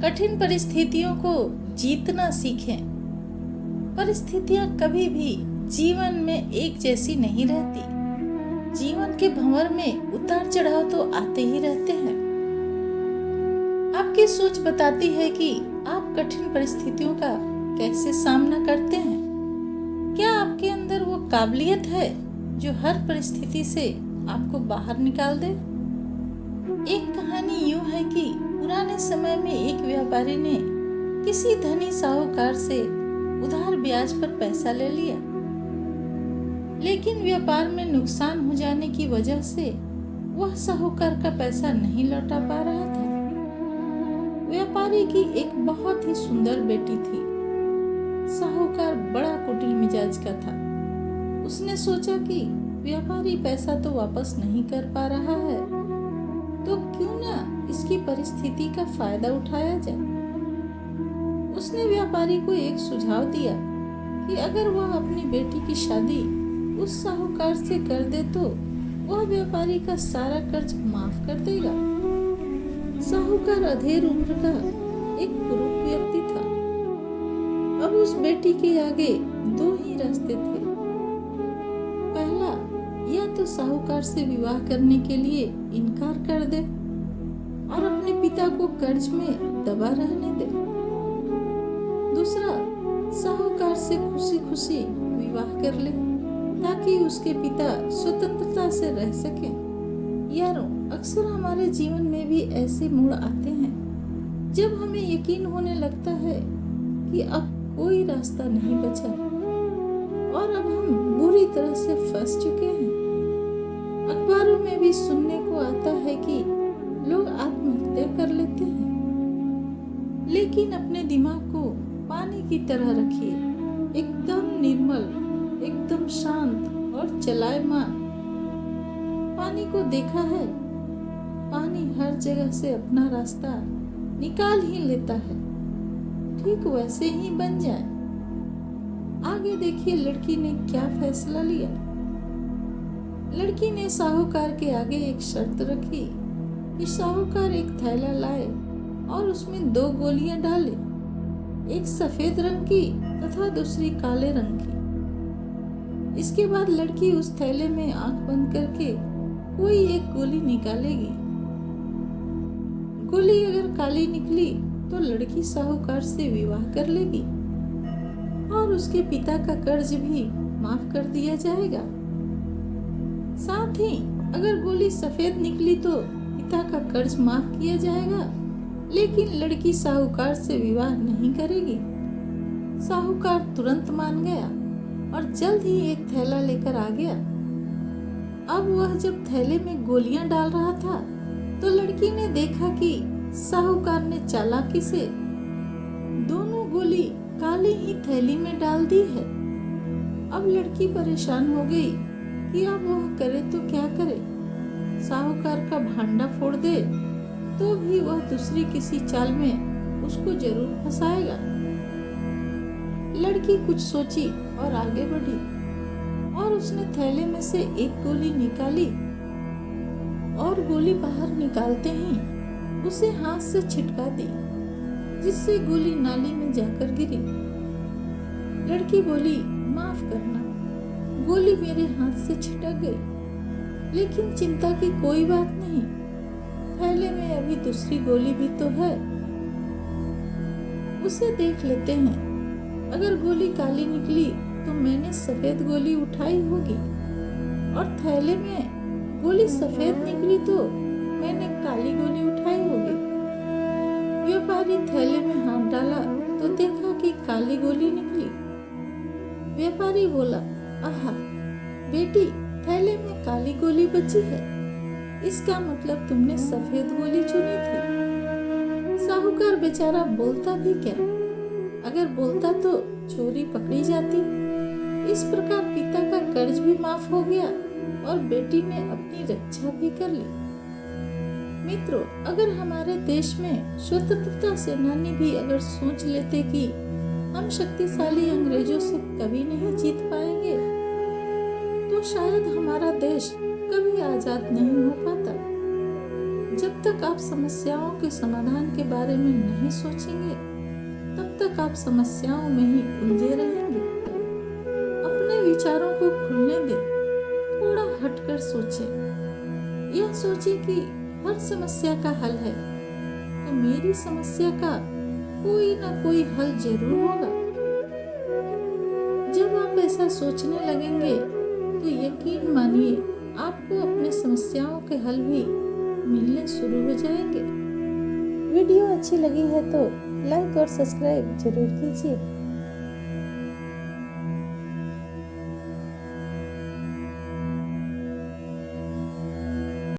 कठिन परिस्थितियों को जीतना सीखें। परिस्थितियां कभी भी जीवन में एक जैसी नहीं रहती। जीवन के भंवर में उतार चढ़ाव तो आते ही रहते हैं। आपकी सोच बताती है कि आप कठिन परिस्थितियों का कैसे सामना करते हैं। क्या आपके अंदर वो काबिलियत है जो हर परिस्थिति से आपको बाहर निकाल दे? एक कहानी यूं है कि पुराने समय में एक व्यापारी ने किसी धनी साहूकार से उधार ब्याज पर पैसा ले लिया, लेकिन व्यापार में नुकसान हो जाने की वजह से वह साहूकार का पैसा नहीं लौटा पा रहा था। व्यापारी की एक बहुत ही सुंदर बेटी थी। साहूकार बड़ा कुटिल मिजाज का था। उसने सोचा कि व्यापारी पैसा तो वापस नहीं कर पा रहा है, तो क्यों ना इसकी परिस्थिति का फायदा उठाया जाए। उसने व्यापारी को एक सुझाव दिया कि अगर वह अपनी बेटी की शादी उस साहूकार से कर दे तो वह व्यापारी का सारा कर्ज माफ कर देगा। साहूकार अधेड़ उम्र का एक कुरूप व्यक्ति था। अब उस बेटी के आगे दो ही रास्ते थे। पहला, या तो साहूकार से विवाह करने के लिए इनकार कर दे और अपने पिता को कर्ज में दबा रहने दे। दूसरा, साहूकार से खुशी खुशी विवाह कर ले ताकि उसके पिता स्वतंत्रता से रह सकें। यारों, अक्सर हमारे जीवन में भी ऐसे मोड़ आते हैं जब हमें यकीन होने लगता है कि अब कोई रास्ता नहीं बचा और अब हम बुरी तरह से फंस चुके हैं। अखबारों में भी सुनने को आता है कि लोग आत्महत्या कर लेते हैं। लेकिन अपने दिमाग को पानी की तरह रखिए, एकदम निर्मल, एकदम शांत और चलायमान। पानी को देखा है, पानी हर जगह से अपना रास्ता निकाल ही लेता है। ठीक वैसे ही बन जाए। आगे देखिए लड़की ने क्या फैसला लिया। लड़की ने साहूकार के आगे एक शर्त रखी कि साहूकार एक थैला लाए और उसमें 2 गोलियां डाले, एक सफेद रंग की तथा दूसरी काले रंग की। इसके बाद लड़की उस थैले में आंख बंद करके कोई एक गोली निकालेगी। गोली अगर काली निकली तो लड़की साहूकार से विवाह कर लेगी और उसके पिता का कर्ज भी माफ कर दिया जाएगा। साथ ही अगर गोली सफेद निकली तो पिता का कर्ज माफ किया जाएगा, लेकिन लड़की साहूकार से विवाह नहीं करेगी। साहूकार तुरंत मान गया और जल्द ही एक थैला लेकर आ गया। अब वह जब थैले में गोलियां डाल रहा था तो लड़की ने देखा कि साहूकार ने चालाकी से दोनों गोली काली ही थैली में डाल दी है। अब लड़की परेशान हो गई कि अब वह करे तो क्या करे। साहूकार का भांडा फोड़ दे तो भी वह दूसरी किसी चाल में उसको जरूर फंसाएगा। लड़की कुछ सोची और आगे बढ़ी और उसने थैले में से एक गोली निकाली और गोली बाहर निकालते ही उसे हाथ से छिटका दी, जिससे गोली नाली में जाकर गिरी। लड़की बोली, माफ करना, गोली मेरे हाथ से छिटक गई, लेकिन चिंता की कोई बात नहीं, थैले में अभी दूसरी गोली भी तो है, उसे देख लेते हैं। अगर गोली काली निकली तो मैंने सफेद गोली उठाई होगी और थैले में गोली सफेद निकली तो मैंने काली गोली उठाई होगी। व्यापारी थैले में हाथ डाला तो देखा कि काली गोली निकली। व्यापारी बोला, आहा बेटी, थैले में काली गोली बची है, इसका मतलब तुमने सफेद गोली चुनी थी। साहूकार बेचारा बोलता भी क्या, अगर बोलता तो चोरी पकड़ी जाती। इस प्रकार पिता का कर्ज भी माफ हो गया और बेटी ने अपनी रक्षा भी कर ली। मित्रों, अगर हमारे देश में स्वतंत्रता सेनानी भी अगर सोच लेते कि हम शक्तिशाली अंग्रेजों से कभी नहीं जीत पाएंगे, तो शायद हमारा देश कभी आजाद नहीं हो पाता। जब जब तक आप समस्याओं के समाधान के बारे में नहीं सोचेंगे, तब तक आप समस्याओं में ही उलझे रहेंगे। अपने विचारों को खुलने दें, थोड़ा हटकर सोचें। यह सोचें कि हर समस्या का हल है, तो मेरी समस्या का कोई ना कोई हल जरूर होगा। जब आप ऐसा सोचने लगेंगे, तो यकीन मानिए आपको अपनी समस्याओं के हल भी मिलने शुरू हो जाएंगे। वीडियो अच्छी लगी है तो लाइक और सब्सक्राइब जरूर कीजिए।